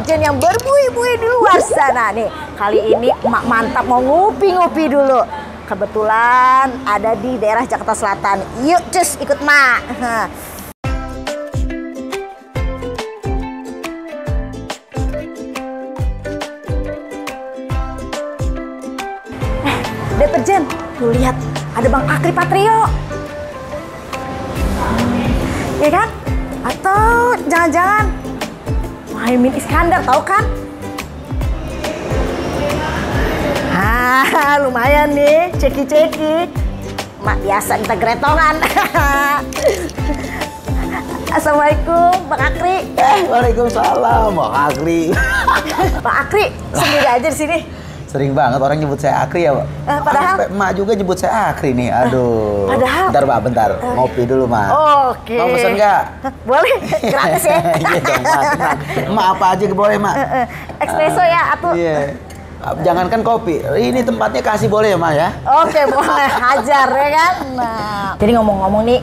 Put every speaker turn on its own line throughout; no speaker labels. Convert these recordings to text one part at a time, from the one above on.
deterjen yang berbuih-buih di luar sana nih. Kali ini emak mantap mau ngupi-ngupi dulu. Kebetulan ada di daerah Jakarta Selatan. Yuk cus ikut mak. Deterjen, tuh lihat ada Bang Akri Patrio. Ya kan? Atau jangan-jangan Muhaimin Iskandar, tahu kan? Ah, lumayan nih, ceki-ceki. Mak biasa minta gretongan. Assalamualaikum, Bang Akri.
Waalaikumsalam, Bang Akri.
Bang Akri, sendiri aja di sini.
Sering banget orang nyebut saya Akri ya, Pak.
Padahal
Mak juga nyebut saya Akri nih. Aduh.
Padahal
Bentar, Pak, bentar. Ngopi dulu, Mak.
Oke.
Mau pesen nggak?
Boleh, gratis ya.
Iya dong, Mak. Mak apa aja boleh, Mak.
Espresso ya, atau
Iya. Jangankan kopi, ini tempatnya kasih boleh ya, Mak ya?
Oke, boleh. Hajar ya kan. Nah, jadi ngomong-ngomong nih,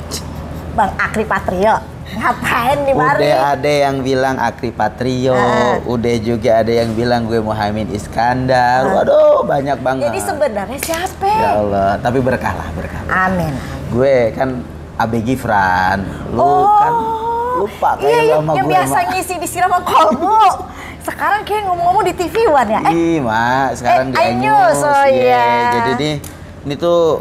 Bang Akri Patrio, ngapain di mari?
Udah ada yang bilang Akri Patrio, udah juga ada yang bilang gue Muhaimin Iskandar. Waduh, banyak banget.
Jadi sebenarnya siapa?
Ya Allah, tapi berkah lah, berkah.
Amin.
Gue kan Abe Gifran, lu kan lupa kayak sama
yang
gue.
biasa ngisi di Sirama Kolbu. Sekarang kayak ngomong-ngomong di TV One ya?
Iya, Mak, sekarang di
iNews. Oh iya.
Jadi ini tuh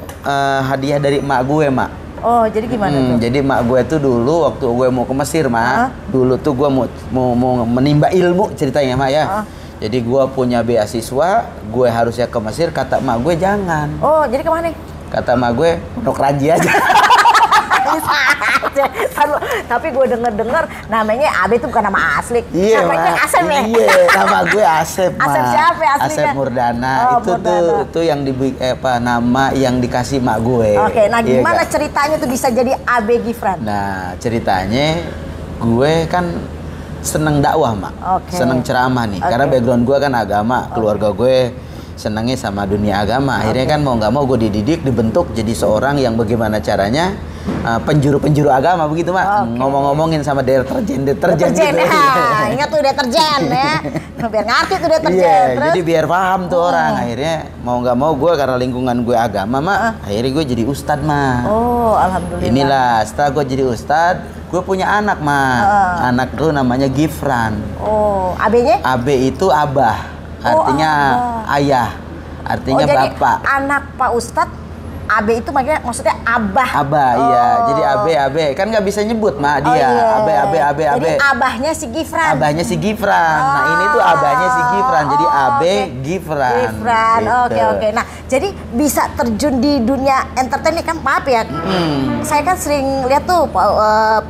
hadiah dari emak gue, Mak.
Oh, jadi gimana tuh?
Jadi emak gue tuh dulu waktu gue mau ke Mesir, Mak. Dulu tuh gue mau menimba ilmu ceritanya, Mak ya. Jadi gue punya beasiswa, gue harusnya ke Mesir, kata emak gue jangan.
Oh, jadi kemana?
Kata emak gue, Pondok Raji aja.
Tapi gue denger namanya Abe itu bukan nama asli.
Iya,
namanya
Mak.
Asep ya?
Iya, nama gue Asep, Mak.
Asep siapa ya aslinya?
Asep Murdana.
Oh,
itu
Murdana.
itu yang nama yang dikasih mak gue.
Oke, nah
Iya,
gimana
Kak?
ceritanya tuh bisa jadi Abe Gifran?
Nah, ceritanya gue kan seneng dakwah, Mak.
Oke.
Seneng ceramah nih. Karena background gue kan agama, keluarga gue senengnya sama dunia agama. Akhirnya kan mau nggak mau gue dididik, dibentuk jadi seorang yang bagaimana caranya penjuru-penjuru agama begitu, Mak. Ngomong-ngomongin sama deterjen
Deterjen
gitu.
ya, ingat tuh deterjen ya. Biar ngerti tuh deterjen.
Iya,
Terus?
jadi biar paham tuh orang. Akhirnya mau nggak mau gue karena lingkungan gue agama, Mak. Akhirnya gue jadi ustadz, Mak.
Oh, alhamdulillah.
Inilah setelah gue jadi ustadz, gue punya anak, Mak. Anak tuh namanya Gifran.
Oh, AB-nya?
AB itu abah, artinya ayah, artinya
jadi
bapak.
Anak Pak Ustadz, AB itu maksudnya abah.
Abah, iya. Jadi AB kan nggak bisa nyebut, Mak, dia.
Iya.
AB.
Jadi abahnya si Gifran.
Abahnya si Gifran. Nah, ini tuh abahnya si Gifran. Jadi AB Gifran.
Gifran.
Gitu.
Oke. Nah, jadi bisa terjun di dunia entertain kan, maaf ya. Saya kan sering lihat tuh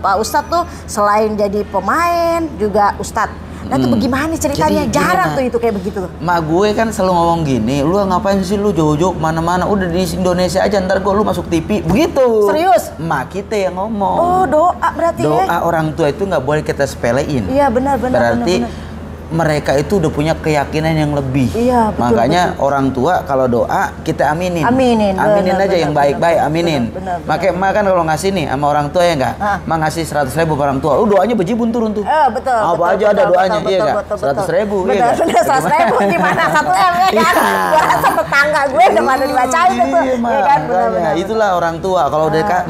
Pak Ustadz tuh selain jadi pemain juga Ustadz. Nah, itu bagaimana ceritanya?
Jadi,
jarang
gimana?
tuh itu kayak begitu.
Mak gue kan selalu ngomong gini, lu ngapain sih lu jauh-jauh mana-mana, udah di Indonesia aja, ntar gue lu masuk TV, begitu.
Serius?
Mak kita yang ngomong.
Oh, doa berarti ya?
Doa orang tua itu nggak boleh kita sepelein.
Iya, benar.
Berarti mereka itu udah punya keyakinan yang lebih.
Iya, betul.
Makanya orang tua kalau doa kita aminin.
Aminin
Aja yang baik-baik, aminin.
Benar.
Makanya emak kan kalau ngasih nih sama orang tua ya enggak, emak ngasih 100.000 ke orang tua, doanya bejibun turun tuh.
Betul.
Apa aja ada doanya, iya enggak? 100.000, iya enggak?
Bener, 100.000 gimana 1 M ya kan? Gua rasa tetangga gue udah pada dibacain itu.
Iya kan? Benar. Itulah orang tua. Kalau udah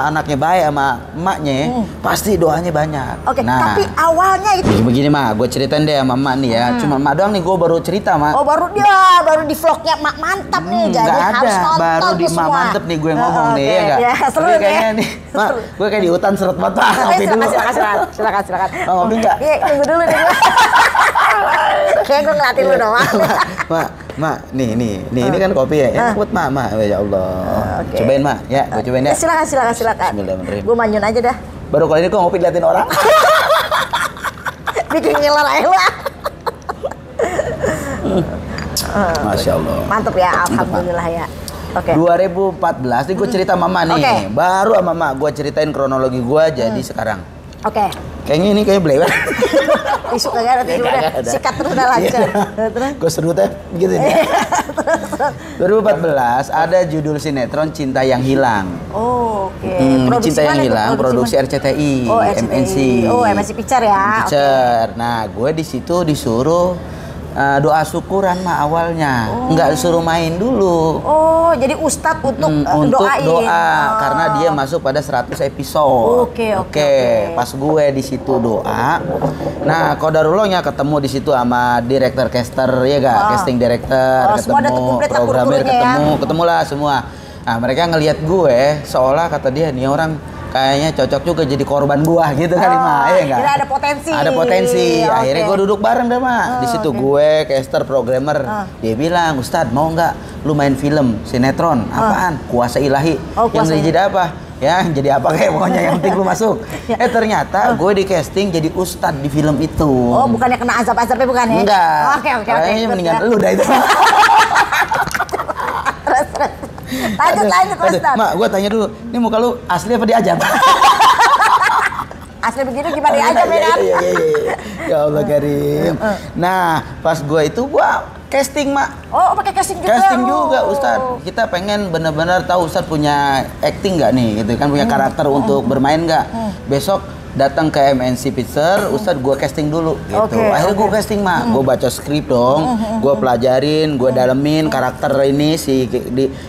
anaknya baik sama emaknya, pasti doanya banyak.
Oke, tapi awalnya itu
Begini, Mak, gue ceritain deh sama emak nih ya. Cuma emak doang nih, gue baru cerita, Mak.
Oh, baru di vlognya Mak Mantap nih. Jadi
Nggak
harus
ada,
nonton
baru di
tuh
Mak
semua.
Mantep nih gue ngomong nih, ya nggak?
Ya, seru
Tapi
nih.
kayaknya nih, Mak, gue kayak di hutan seret banget, Pak. Ngopi dulu.
Silakan.
Mau ngopi nggak?
Iya, tunggu dulu deh. Kayak gue ngeliatin lu doang.
Mak, nih, ini kan kopi ya. Enak buat Mak, ya Allah. Cobain, Mak, ya, gue cobain ya.
Silakan.
Bismillahirrahmanirrahim.
Gue manyun aja dah.
Baru kali ini gue ngopi liatin orang.
Bikin ngiler aja lah.
Masya Allah.
Mantep ya, alhamdulillah ya. Oke.
2014 nih gue cerita mama nih.
Oke.
Baru sama mama gue ceritain kronologi gue jadi sekarang.
Oke.
Kayaknya ini kayak belewet.
Tisu kagak ada, tisu udah sikat terus udah lanjut. Terus
Gue seru teh gitu ya. 2014 ada judul sinetron Cinta yang Hilang.
Oh, oke.
Cinta yang
mana itu?
Hilang produksi RCTI,
Oh, RCTI.
MNC.
Oh, MNC Picture ya.
Picture. Nah, gue di situ disuruh doa syukuran mah awalnya, nggak disuruh main dulu.
Oh, jadi ustadz untuk
Untuk
doain.
doa karena dia masuk pada 100 episode.
Oke.
Pas gue di situ doa. Nah, kodarullahnya ketemu di situ sama director caster ya gak? Casting director,
semua udah
ketemu
komplit lah
programmer,
kur-kurnya
ketemulah semua. Nah, mereka ngelihat gue seolah kata dia nih orang kayaknya cocok juga jadi korban gua gitu kali mah, ya enggak?
Kira ada potensi.
Ada potensi. Akhirnya
Oke.
gue duduk bareng deh mah. Di situ gue, caster, programmer. Dia bilang, "Ustadz, mau nggak lu main film sinetron? Apaan? Kuasa Ilahi."
Oh, Kuasa
Yang jadi apa? Ya, jadi apa kayak pokoknya yang penting lu masuk. Ternyata gue di casting jadi ustadz di film itu.
Oh, bukannya kena azab-azabnya bukan ya?
Enggak.
Oke.
Kayaknya mendingan lu dah itu.
Terus. Lanjut Ustadz.
Mak, gue tanya dulu, ini muka lu asli apa diajab?
Asli begini gimana diajab ya kan?
Iya. Ya Allah Karim. Nah, pas gue itu gua casting, Mak.
Oh, pakai casting juga.
Casting juga, Ustadz. Kita pengen benar-benar tahu Ustadz punya acting nggak nih, gitu kan, punya karakter untuk bermain nggak. Besok datang ke MNC Picture, Ustadz gue casting dulu gitu. Akhirnya gue casting mah, gue baca skrip dong, gue pelajarin, gue dalemin karakter ini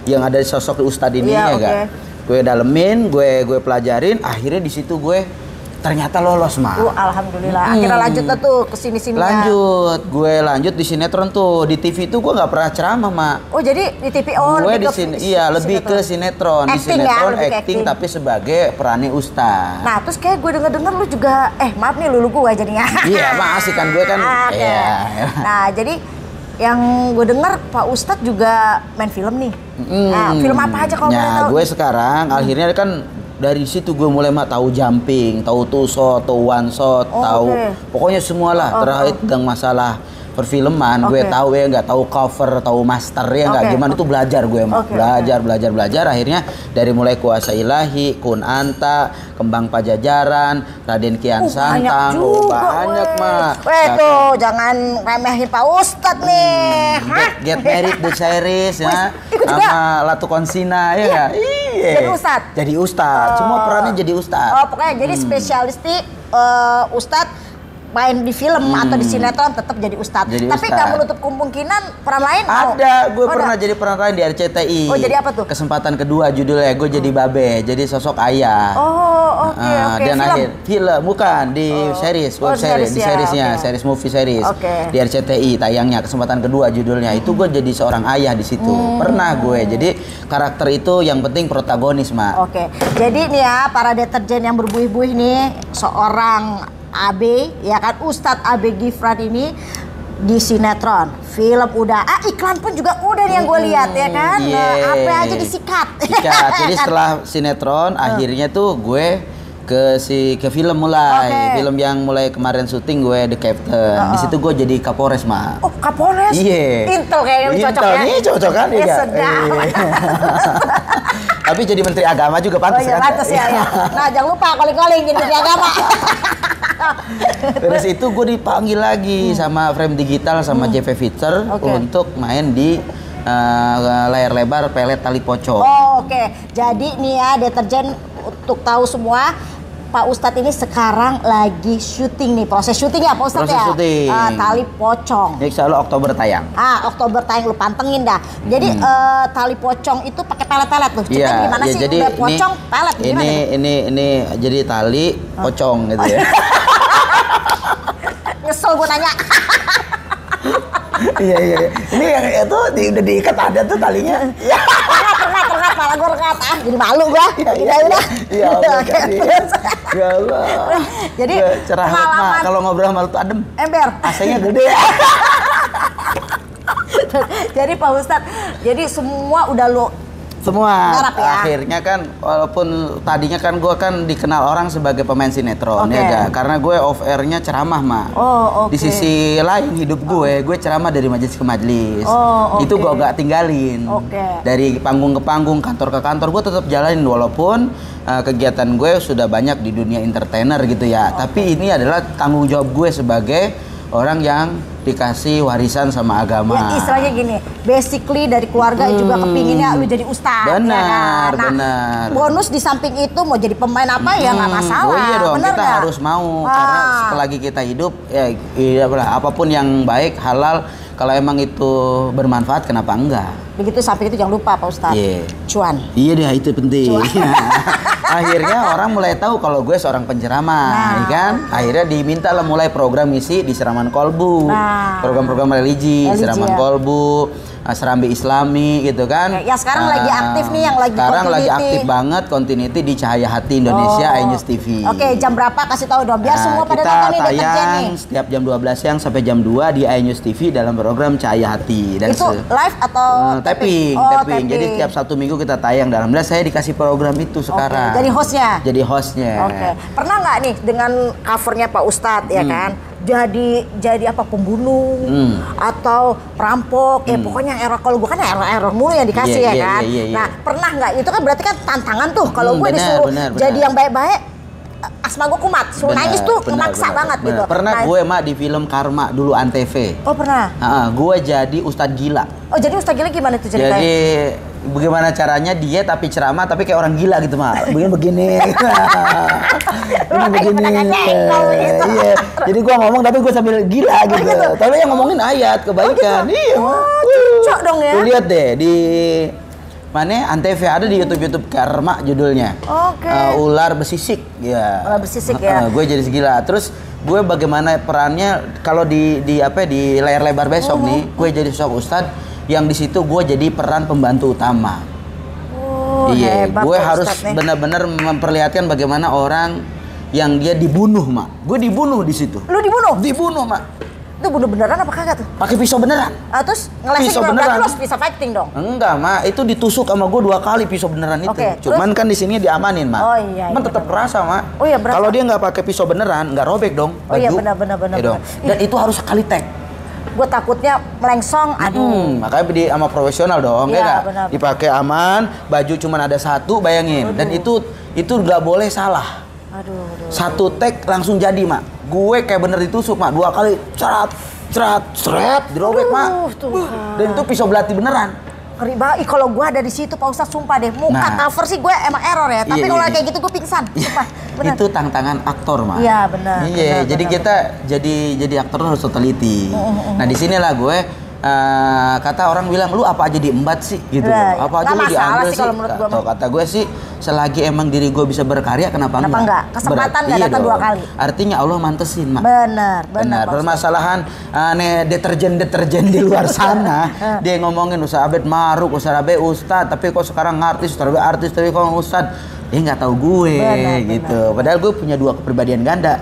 yang ada di sosok Ustadz ini ya kan. Gue dalemin, gue pelajarin, akhirnya di situ gue ternyata lolos mah.
Alhamdulillah. Akhirnya lanjut lah tuh ke sini-sini.
Gue lanjut di sinetron tuh. Di TV tuh gue nggak pernah ceramah, Mak.
Oh, jadi di TV
gue di sini lebih ke sinetron. Di sinetron acting tapi sebagai perannya ustaz.
Nah, terus kayak gue denger lu juga maaf nih lulu gue jadinya.
Iya, masih kan gue kan. Iya.
Nah, jadi yang gue denger Pak Ustadz juga main film nih. Nah, film apa aja kalau boleh tahu?
Gue sekarang akhirnya kan dari situ gue mulai tahu jumping, tahu two shot, tahu one shot, tahu pokoknya semualah terkait dengan masalah perfilman. Gue tahu ya, nggak tahu cover, tahu master ya nggak. Gimana itu belajar gue belajar. Akhirnya dari mulai Kuasa Ilahi, Kun Anta, Kembang Pajajaran, Raden Kian Santang, banyak mah.
Tuh jangan remehin Pak Ustadz nih.
Get Married the series ya, sama Latu Konsina ya nggak? Iya. Jadi ustadz. Semua perannya jadi ustadz.
Oh, pokoknya jadi spesialistik ustadz main di film atau di sinetron tetap jadi ustadz. Tapi nggak menutup kemungkinan peran lain.
Ada, gue pernah jadi peran lain di RCTI.
Oh, jadi apa tuh?
Kesempatan kedua judulnya gue jadi Babe, jadi sosok ayah.
Oh, oke.
Dan film bukan di series, web series, di seriesnya, series movie series di RCTI tayangnya. Kesempatan kedua judulnya itu gue jadi seorang ayah di situ. Pernah gue, jadi karakter itu yang penting protagonis, Mak.
Oke, jadi nih ya para deterjen yang berbuih-buih nih, seorang AB, ya kan, Ustadz AB Gifran ini di sinetron, film udah, iklan pun juga udah nih yang gue lihat ya kan, apa aja disikat.
Jadi setelah sinetron, akhirnya tuh gue ke film mulai, film yang mulai kemarin syuting gue The Captain. Di situ gue jadi Kapolres, Mak.
Oh, Kapolres?
Iya.
Intel kayaknya cocok ya.
Ini cocok kan ya?
Sedap.
Tapi jadi Menteri Agama juga pantas kan?
Pantas ya. Nah, jangan lupa calling-calling jadi Menteri Agama.
Terus itu gue dipanggil lagi sama Frame Digital sama JV Feature untuk main di layar lebar pelet tali pocong.
Oh, oke. Jadi nih ya deterjen, untuk tahu semua, Pak Ustadz ini sekarang lagi syuting nih, proses syuting ya Pak Ustadz ya?
Syuting.
Tali pocong.
Insya Allah Oktober tayang.
Oktober tayang, lu pantengin dah. Jadi tali pocong itu pakai pelet-pelet tuh. Cerita gimana sih
jadi
udah pocong, pelet gimana?
Ini jadi tali pocong gitu ya.
Nyesel gue nanya.
Iya. Ini yang itu udah diikat ada tuh talinya.
Rengat, malah gue rengat. Jadi malu gue. Udah.
Ya Allah. Ya Allah.
Jadi
cerah banget, Mak. Kalau ngobrol sama lu tuh adem.
Ember.
AC-nya gede.
Jadi Pak Ustadz, jadi semua udah lo
Semua.
Garap ya?
Akhirnya kan walaupun tadinya kan gue kan dikenal orang sebagai pemain sinetron ya gak? Karena gue off airnya ceramah mah.
Oh,
Di sisi lain hidup gue ceramah dari majelis ke majelis. Itu gue gak tinggalin. Dari panggung ke panggung, kantor ke kantor gue tetap jalanin walaupun kegiatan gue sudah banyak di dunia entertainer gitu ya. Tapi ini adalah tanggung jawab gue sebagai orang yang dikasih warisan sama agama.
Ya istilahnya gini, basically dari keluarga juga kepinginnya lu jadi ustadz.
Benar,
ya kan? Nah,
benar.
Bonus di samping itu mau jadi pemain apa ya nggak masalah.
Oh iya dong,
bener
kita
gak?
harus mau karena selagi kita hidup ya apapun yang baik, halal, kalau emang itu bermanfaat kenapa enggak?
Begitu samping itu jangan lupa Pak Ustadz. Cuan.
Iya deh, itu penting. Akhirnya orang mulai tahu kalau gue seorang penceramah, ya kan? Akhirnya diminta lah mulai program misi di Siraman Kolbu, program-program religi Siraman Kolbu, Serambi Islami gitu kan.
Ya sekarang lagi aktif nih yang lagi
sekarang
continuity.
lagi aktif banget continuity di Cahaya Hati Indonesia iNews TV.
Oke, jam berapa kasih tahu dong biar semua pada nonton nih Deterjen nih.
Setiap jam 12 siang sampai jam 2 di iNews TV dalam program Cahaya Hati. Dan
itu live atau
tapping? Jadi setiap 1 minggu kita tayang. Dalam saya dikasih program itu sekarang.
Jadi hostnya?
Jadi hostnya.
Pernah nggak nih dengan covernya Pak Ustadz ya kan? Jadi apa pembunuh atau perampok ya pokoknya error. Kalau gue kan error mulu yang dikasih ya kan. Nah pernah nggak itu kan berarti kan tantangan tuh kalau gue disuruh jadi yang baik-baik asma gue kumat suruh nangis tuh memaksa banget gitu.
Pernah gue mak di film Karma dulu Antv.
Oh pernah.
Gue jadi Ustadz Gila.
Oh jadi Ustadz Gila gimana tuh ceritanya?
Jadi bagaimana caranya dia tapi ceramah tapi kayak orang gila gitu mak. Begini. Begini. Iya. Jadi gua ngomong tapi gua sambil gila gitu. Tapi yang ngomongin ayat kebaikan. Iya.
Cocok dong ya.
Lu lihat deh di mana Antv ada di YouTube Karma judulnya. Ular besisik. Ya.
Ular besisik ya.
Gue jadi segila. Terus gue bagaimana perannya kalau di layar lebar besok nih, gue jadi sosok ustadz yang di situ gue jadi peran pembantu utama. Iya, gue harus benar-benar memperlihatkan bagaimana orang yang dia dibunuh, mak. Gue dibunuh di situ.
Lu dibunuh?
Dibunuh, mak.
Itu bunuh beneran apa kagak tuh?
Pakai pisau beneran.
Terus ngelesin
pisau
gimana?
beneran.
Berarti lu harus bisa fighting dong?
Enggak, mak. Itu ditusuk sama gue 2 kali pisau beneran itu. Cuman kan di sini diamanin, mak.
Oh iya.
Cuman tetap kerasa, mak.
Oh iya, berasa.
Kalau dia nggak pakai pisau beneran, nggak robek dong.
Oh iya, benar.
Dan itu harus sekali tag.
Gue takutnya melengsong, aduh.
Makanya sama profesional dong, ya nggak? Dipakai aman, baju cuman ada 1, bayangin. Dan itu nggak boleh salah.
Aduh.
1 tag langsung jadi, mak. Gue kayak bener ditusuk, mak. 2 kali, cerat, dirobek, mak. Dan itu pisau belati beneran.
Ngeri banget. Kalau gue ada di situ Pak Ustadz sumpah deh. Muka cover sih gue emang error ya. Tapi kalau kayak gitu gue pingsan. Sumpah. Bener.
Itu tantangan aktor, mak.
Iya benar.
Iya. Jadi kita jadi aktor harus teliti. Nah di sinilah gue kata orang bilang lu apa aja diembat sih gitu. Apa aja lu diambil sih. Atau kata gue sih selagi emang diri gue bisa berkarya kenapa enggak?
Kesempatan nggak datang 2 kali.
Artinya Allah mantesin, mak.
Benar.
Permasalahan deterjen di luar sana dia ngomongin Ustaz Abed maruk, Ustaz Abed ustad, tapi kok sekarang artis, Ustaz Abed artis, tapi kok ustad. Dia nggak tahu gue gitu. Padahal gue punya 2 kepribadian ganda.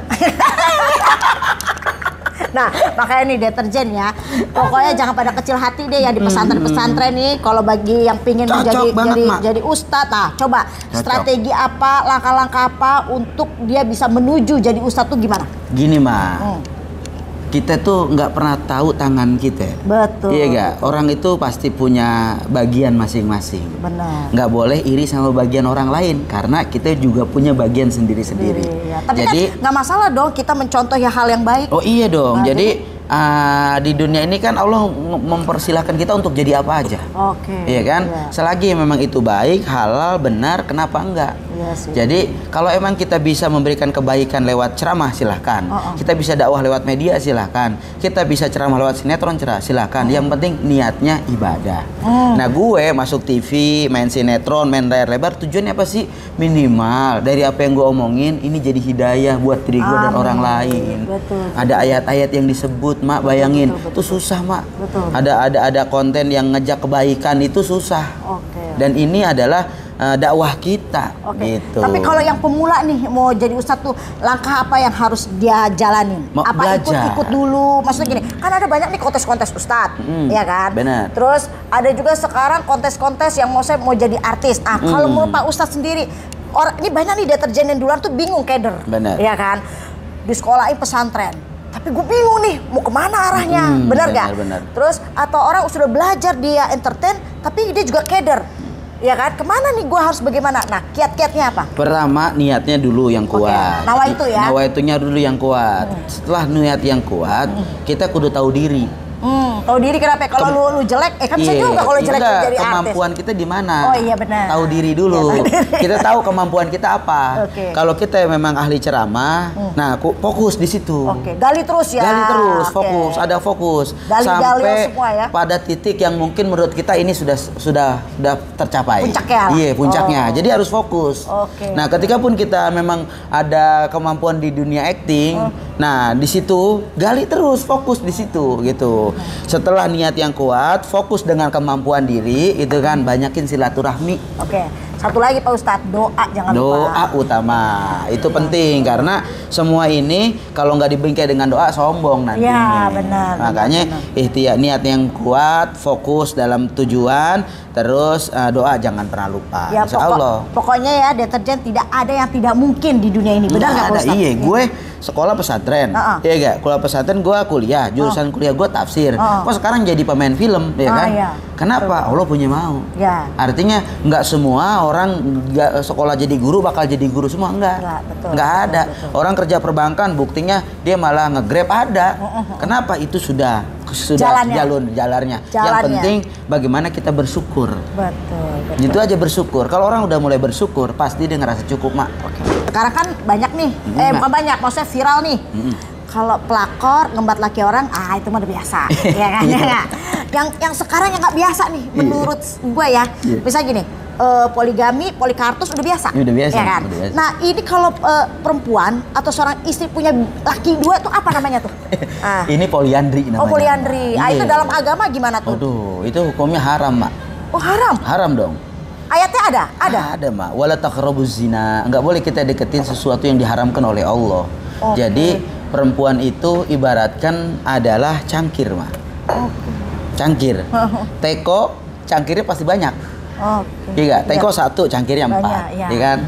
Nah, makanya nih deterjen ya. Pokoknya jangan pada kecil hati deh ya di pesantren-pesantren nih. Kalau bagi yang pingin jadi ustadz, coba strategi apa, langkah-langkah apa untuk dia bisa menuju jadi ustadz tuh gimana?
Gini, Mak. Kita tuh nggak pernah tahu tangan kita.
Betul.
Iya gak? Orang itu pasti punya bagian masing-masing.
Benar.
Nggak boleh iri sama bagian orang lain karena kita juga punya bagian sendiri-sendiri.
Iya. Tapi jadi, kan nggak masalah dong kita mencontoh ya hal yang baik.
Oh iya dong. Jadi di dunia ini kan Allah mempersilahkan kita untuk jadi apa aja. Iya kan? Iya. Selagi memang itu baik, halal, benar, kenapa enggak? Iya sih. Jadi kalau emang kita bisa memberikan kebaikan lewat ceramah silahkan. Kita bisa dakwah lewat media silahkan. Kita bisa ceramah lewat sinetron silahkan. Yang penting niatnya ibadah. Nah gue masuk TV, main sinetron, main layar lebar tujuannya apa sih? Minimal dari apa yang gue omongin ini jadi hidayah buat diri gue dan orang lain.
Betul.
Ada ayat-ayat yang disebut, mak, bayangin. Itu susah, mak.
Betul.
Ada konten yang ngejak kebaikan itu susah. Dan ini adalah dakwah kita.
Oke.
Gitu.
Tapi kalau yang pemula nih mau jadi ustadz tuh langkah apa yang harus dia jalanin? Apa
belajar.
ikut dulu? Maksudnya gini, kan ada banyak nih kontes-kontes ustadz, ya kan?
Benar.
Terus ada juga sekarang kontes-kontes yang mau jadi artis. Nah, kalau mau Pak Ustadz sendiri, ini banyak nih deterjen yang duluan tuh bingung keder,
Benar.
ya kan? Di sekolahin pesantren. Tapi gue bingung nih, mau kemana arahnya, benar gak?
Benar.
Terus atau orang sudah belajar dia entertain, tapi dia juga keder. Ya kan, kemana nih gue harus bagaimana? Nah, kiat-kiatnya apa?
Pertama niatnya dulu yang kuat.
Nawaitu ya?
Nawaitunya dulu yang kuat. Setelah niat yang kuat, kita kudu tahu diri.
Tahu diri kenapa? Kalau lu jelek, kan bisa juga kalau jelek jadi artis.
Kemampuan kita di mana?
Oh iya benar.
Tahu diri dulu. Kita tahu kemampuan kita apa.
Oke.
Kalau kita memang ahli ceramah, nah fokus di situ.
Oke, gali terus ya.
Gali terus,
Oke.
fokus, ada fokus.
Gali-gali
sampai
semua ya.
pada titik yang mungkin menurut kita ini sudah tercapai.
Puncaknya lah.
Iya, puncaknya.
Oh.
Jadi harus fokus.
Oke.
Nah, ketika pun kita memang ada kemampuan di dunia acting, nah di situ gali terus, fokus di situ gitu. Setelah niat yang kuat, fokus dengan kemampuan diri, itu kan banyakin silaturahmi.
Oke. Satu lagi Pak Ustadz, doa jangan lupa.
Doa utama, itu penting karena semua ini kalau nggak dibingkai dengan doa sombong nanti.
Ya benar.
Makanya ikhtiar niat yang kuat, fokus dalam tujuan, terus doa jangan pernah lupa.
Ya,
Insya Allah.
Pokoknya ya deterjen tidak ada yang tidak mungkin di dunia ini, benar nggak Pak Ustadz?
Iya, gue sekolah pesantren, iya gak? Sekolah pesantren gue kuliah, jurusan kuliah gue tafsir. Kok sekarang jadi pemain film, ya kan?
Iya.
Kenapa? Allah punya mau.
Ya.
Artinya nggak semua orang sekolah jadi guru bakal jadi guru semua, enggak. Nggak ada.
Betul.
Orang kerja perbankan buktinya dia malah nge-grab ada. Kenapa? Itu sudah jalannya. Yang penting bagaimana kita bersyukur.
Betul.
Itu aja bersyukur. Kalau orang udah mulai bersyukur, pasti dia ngerasa cukup, Mak.
Sekarang kan banyak nih, bukan banyak, maksudnya viral nih. Kalau pelakor ngembat laki orang, itu mah udah biasa, ya kan? Yang sekarang yang nggak biasa nih, menurut gue ya, bisa gini, poligami, polikarpus udah biasa,
udah biasa,
ya kan?
Udah biasa.
Nah ini kalau perempuan atau seorang istri punya laki dua tuh apa namanya tuh?
Ini poliandri namanya.
Oh poliandri, itu dalam agama gimana tuh?
Aduh, itu hukumnya haram, Mak.
Oh haram?
Haram dong.
Ayatnya ada?
Ada, Mak. Wala taqrabuz zina. Enggak boleh kita deketin sesuatu yang diharamkan oleh Allah. Jadi perempuan itu ibaratkan adalah cangkir, Mak. Cangkir. Teko, cangkirnya pasti banyak. Iya, teko satu, cangkirnya 4. Iya kan?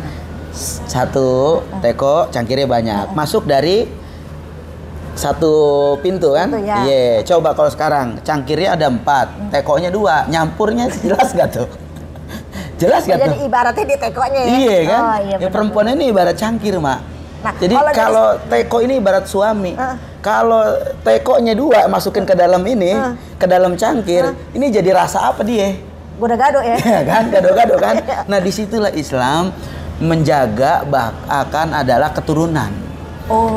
Satu, teko, cangkirnya banyak. Masuk dari satu pintu kan? Iya. Coba kalau sekarang cangkirnya ada 4, tekonya 2, nyampurnya jelas gak tuh? Jelas gak tuh?
Jadi ibaratnya di tekonya ya?
Iya kan?
Iya,
ya perempuan ini ibarat cangkir, Mak.
Nah,
jadi kalau teko ini ibarat suami. Kalau tekonya 2 masukin ke dalam ini, ke dalam cangkir, ini jadi rasa apa dia?
Gado-gado ya?
Iya kan? Gado-gado kan? Nah disitulah Islam menjaga akan adalah keturunan.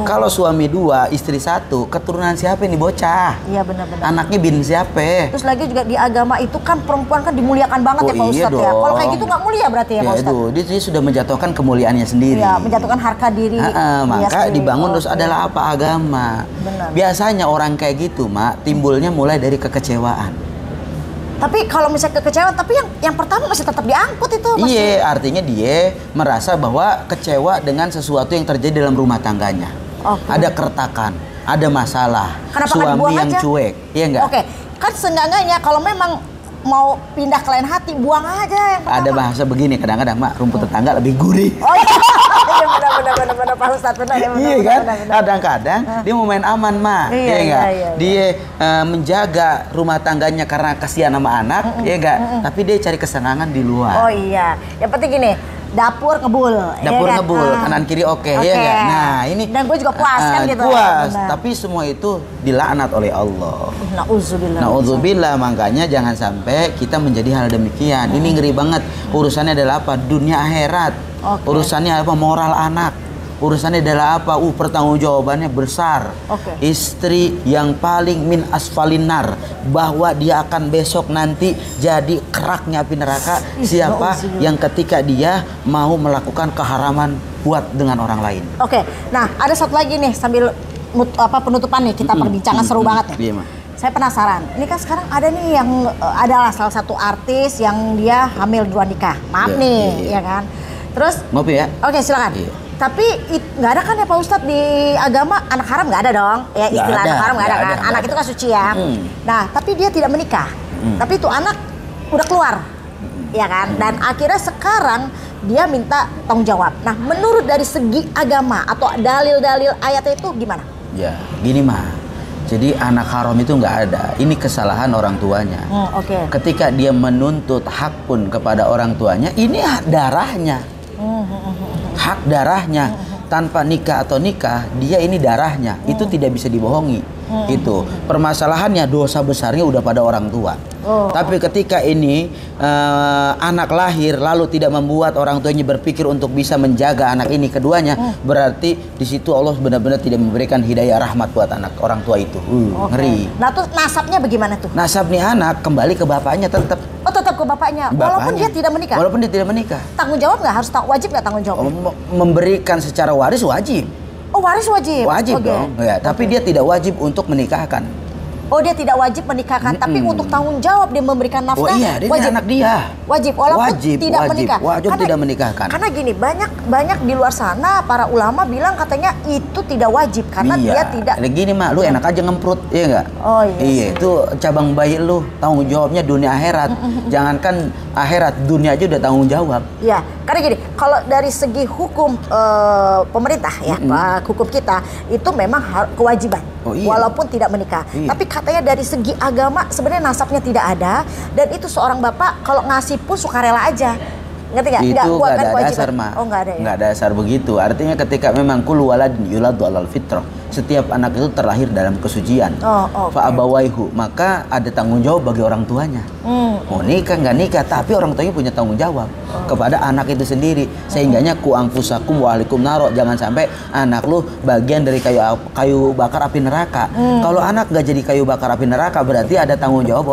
Kalau suami 2, istri 1, keturunan siapa ini bocah?
Iya benar-benar.
Anaknya bin siapa?
Terus lagi juga di agama itu kan perempuan kan dimuliakan banget ya Pak Ustadz ya. Kalau kayak gitu nggak mulia berarti ya Pak Ustadz?
Dia sudah menjatuhkan kemuliaannya sendiri.
Iya, menjatuhkan harga diri.
Maka dibangun terus adalah apa? Agama.
Benar.
Biasanya orang kayak gitu, Mak, timbulnya mulai dari kekecewaan.
Tapi kalau misalnya kekecewaan, tapi yang pertama masih tetap diangkut itu.
Iya, artinya dia merasa bahwa kecewa dengan sesuatu yang terjadi dalam rumah tangganya. Ada keretakan, ada masalah.
Kenapa
suami yang
aja?
Cuek, iya enggak?
Kan seenggaknya kalau memang mau pindah ke lain hati, buang aja yang pertama.
Ada bahasa begini kadang-kadang, Mak, rumput tetangga lebih gurih.
Oh iya, benar Pak Ustadz, benar ya.
Iya kan? Kadang-kadang dia mau main aman, Mak. Iya enggak? Dia menjaga rumah tangganya karena kasihan sama anak, iya enggak? Tapi dia cari kesenangan di luar.
Oh iya. Yang penting gini, dapur ngebul.
Dapur ngebul, kanan kiri oke, ya enggak? Nah, ini
dan gue juga puas kan gitu.
Puas, tapi semua itu dilaknat oleh Allah. Nauzubillah, makanya jangan sampai kita menjadi hal demikian. Ini ngeri banget. Urusannya adalah apa? Dunia akhirat. Urusannya apa? Moral anak. Urusannya adalah apa? Pertanggungjawabannya besar. Istri yang paling min asfalinar, bahwa dia akan besok nanti jadi keraknya api neraka. Siapa yang ketika dia mau melakukan keharaman buat dengan orang lain. Nah
ada satu lagi nih sambil penutupan nih kita perbincangan seru banget nih. saya penasaran. Ini kan sekarang ada nih yang adalah salah satu artis yang dia hamil 2 nikah. Maaf nih, ya kan. Terus
ngopi ya.
Oke, silakan.
Iya.
Tapi nggak ada kan ya Pak Ustadz di agama anak haram nggak ada dong? Ya istilah anak haram nggak ada kan? Anak itu kan suci ya. Nah, tapi dia tidak menikah. Tapi itu anak udah keluar, ya kan? Dan akhirnya sekarang dia minta tanggung jawab. Nah, menurut dari segi agama atau dalil-dalil ayatnya itu gimana?
Ya, gini mah. Jadi anak haram itu nggak ada. Ini kesalahan orang tuanya.
Oke.
Ketika dia menuntut hak pun kepada orang tuanya, ini hak darahnya. Hak darahnya. Tanpa nikah atau nikah, dia ini darahnya. Itu tidak bisa dibohongi. Itu permasalahannya, dosa besarnya udah pada orang tua. Tapi ketika ini anak lahir lalu tidak membuat orang tuanya berpikir untuk bisa menjaga anak ini keduanya, berarti di situ Allah benar-benar tidak memberikan hidayah rahmat buat anak orang tua itu. Ngeri.
Nah, tuh nasabnya bagaimana tuh?
Nasab nih anak kembali ke bapaknya tetap.
Oh, tetap ke bapaknya. Walaupun dia tidak menikah.
Walaupun dia tidak menikah.
Tanggung jawab nggak, harus wajib nggak tanggung jawab?
Memberikan secara waris wajib.
Oh, waris wajib.
Wajib dong. Ya, tapi dia tidak wajib untuk menikahkan.
Oh, dia tidak wajib menikahkan, tapi untuk tanggung jawab dia memberikan nafkah.
Oh iya, dia
wajib.
Anak dia.
Wajib, walaupun tidak menikah.
Wajib tidak menikahkan.
Karena gini, banyak di luar sana para ulama bilang katanya itu tidak wajib karena dia tidak.
Gini mah, lu enak aja ngemprut, iya nggak?
Oh iya.
Iya, itu cabang bayi lu, tanggung jawabnya dunia akhirat. Jangankan akhirat, dunia aja udah tanggung jawab.
Iya, karena gini, kalau dari segi hukum pemerintah ya, hukum kita itu memang kewajiban.
Oh, iya.
Walaupun tidak menikah.
Iya.
Tapi katanya dari segi agama sebenarnya nasabnya tidak ada, dan itu seorang bapak kalau ngasih pun sukarela aja. Ngerti nggak?
Itu nggak ada dasar, Ma.
Oh, nggak ada ya?
Nggak ada dasar begitu. Artinya ketika memang kullu waladin yuladu alal fitrah, setiap anak itu terlahir dalam kesucian. Fa'abawaihu, maka ada tanggung jawab bagi orang tuanya. Mau nikah nggak nikah, tapi orang tuanya punya tanggung jawab kepada anak itu sendiri. Sehingganya ku angfusakum wa ahlikum naro, jangan sampai anak lu bagian dari kayu bakar api neraka. Kalau anak nggak jadi kayu bakar api neraka, berarti ada tanggung jawab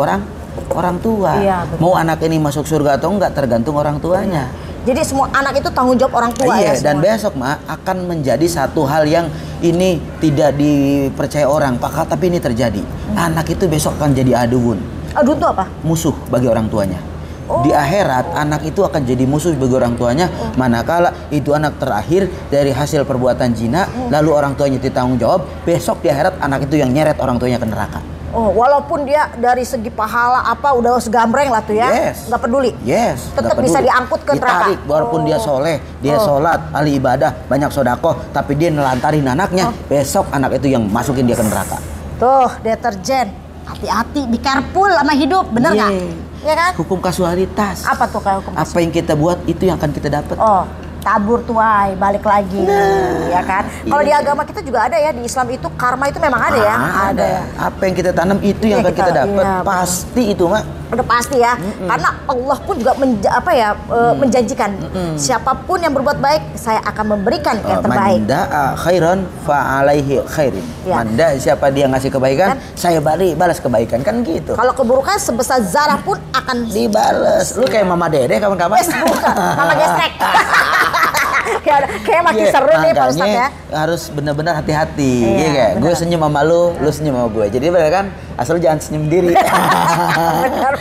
orang tua.
Iya,
mau anak ini masuk surga atau enggak tergantung orang tuanya.
Jadi semua anak itu tanggung jawab orang tua ya.
Dan besok akan menjadi satu hal yang ini tidak dipercaya orang, tapi ini terjadi. Anak itu besok akan jadi aduun.
Aduun itu apa?
Musuh bagi orang tuanya. Di akhirat anak itu akan jadi musuh bagi orang tuanya, manakala itu anak terakhir dari hasil perbuatan zina, lalu orang tuanya ditanggung jawab, besok di akhirat anak itu yang nyeret orang tuanya ke neraka.
Oh, walaupun dia dari segi pahala apa udah segambreng lah tuh ya, nggak peduli. Tetap bisa diangkut ke neraka.
Ditarik, walaupun dia soleh, dia sholat, ahli ibadah, banyak sodakoh, tapi dia nelantarin anaknya, besok anak itu yang masukin dia ke neraka.
Tuh, deterjen, hati-hati, be careful sama hidup, bener nggak? Ya kan?
Hukum kasualitas.
Apa tuh kayak hukum kasualitas?
Apa yang kita buat itu yang akan kita dapat.
Tabur tuai, balik lagi, ya kan? Kalau di agama kita juga ada ya, di Islam itu karma itu memang ada ya. Ada.
Apa yang kita tanam itu yang akan kita dapat. Pasti itu, Mak.
Udah pasti ya, karena Allah pun juga menjanjikan siapapun yang berbuat baik, saya akan memberikan yang terbaik.
Manda khairan fa alaihi khairin. Manda siapa dia ngasih kebaikan, saya balas kebaikan, kan gitu.
Kalau keburukan sebesar zarah pun akan
dibalas. Lu kayak Mama Dede kawan-kawan.
Mama gesrek. Kayak makin seru nih Pak Ustadz ya.
Harus benar-benar hati-hati. Iya, gue senyum sama lu senyum sama gue. Jadi bener kan, asal lu jangan senyum diri.
Benar.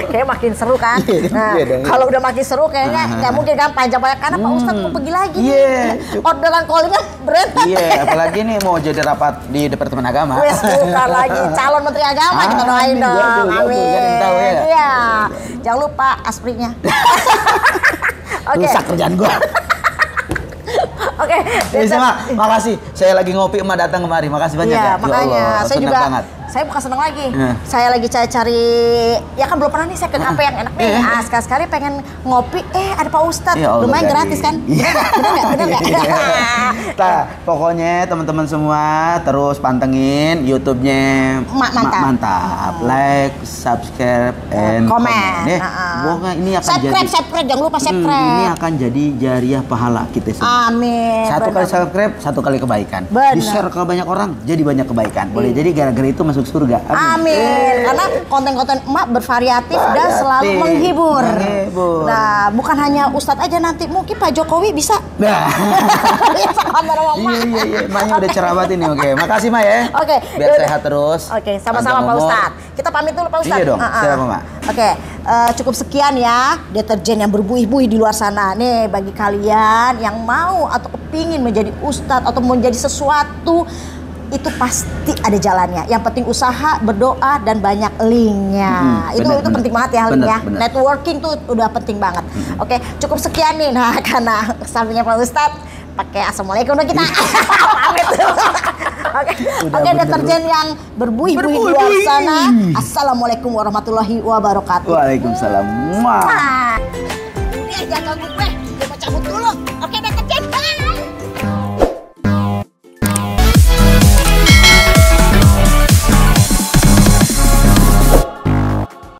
Kayak makin seru kan. Nah, kalau udah makin seru kayaknya nggak mungkin kan panjang-panjang, karena Pak Ustadz mau pergi lagi nih. Orderan callingnya berentet.
Apalagi nih mau jadi rapat di Departemen Agama.
Bukan lagi calon Menteri Agama, kita doain dong. Amin. Iya. Jangan lupa asprinya.
Rusak kerjaan gue.
Oke,
makasih. Saya lagi ngopi, emak datang kemari. Makasih banyak ya.
Makanya
Allah,
saya juga
banget.
Saya bukan seneng lagi. Saya lagi cari ya kan belum pernah nih saya ke kafe yang enak nih. Sekali-sekali pengen ngopi, ada Pak Ustadz. Lumayan gratis kan? Bener nggak?
Nah, pokoknya teman-teman semua terus pantengin YouTube-nya Mantap. Like, subscribe, and comment. Pokoknya ini akan
subscribe, jangan lupa subscribe.
Ini akan jadi jariah pahala kita semua.
Amin.
Satu kali subscribe, satu kali kebaikan. Di-share ke banyak orang, jadi banyak kebaikan. Boleh jadi gara-gara itu masuk masuk surga.
Amin. Karena konten-konten emak bervariatif dan selalu menghibur. Nah, bukan hanya Ustadz aja nanti, mungkin Pak Jokowi bisa.
Nah. Iya, emaknya udah cerah banget ini. Oke, makasih Mak ya.
Oke.
Biar sehat terus.
Oke, sama-sama Pak Ustadz. Kita pamit dulu Pak Ustadz.
Iya dong, siapa Mak?
Oke, cukup sekian ya deterjen yang berbuih-buih di luar sana. Nih bagi kalian yang mau atau kepingin menjadi Ustadz atau menjadi sesuatu, itu pasti ada jalannya. Yang penting usaha, berdoa, dan banyak linknya. Itu penting banget ya linknya. Networking tuh udah penting banget. Oke, cukup sekian nih. Nah, karena sampingnya Pak Ustadz pakai assalamualaikum dong kita. Pamit. Oke, deterjen yang berbuih-buih di luar sana. Assalamualaikum warahmatullahi wabarakatuh.
Waalaikumsalam.
Jangan ganggu gue mau cabut dulu. Oke,